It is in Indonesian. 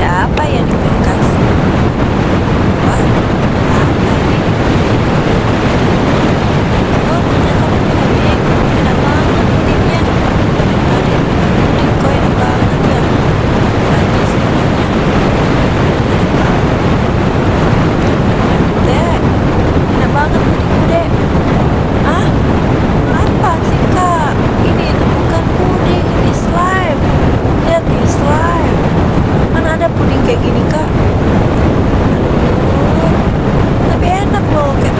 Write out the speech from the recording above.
apa ya di kulkas? Wah, apa ini? Oh, ternyata puding. Enak banget pudingnya. Ada yang bikin puding kok enak banget ya. Aja semuanya. Bude, enak banget puding bude. Ah, apa sih kak? Ini bukan puding, ini slime. Lihat nih slime. Mana ada puding kayak gini kak? Aduh, tapi enak loh kayak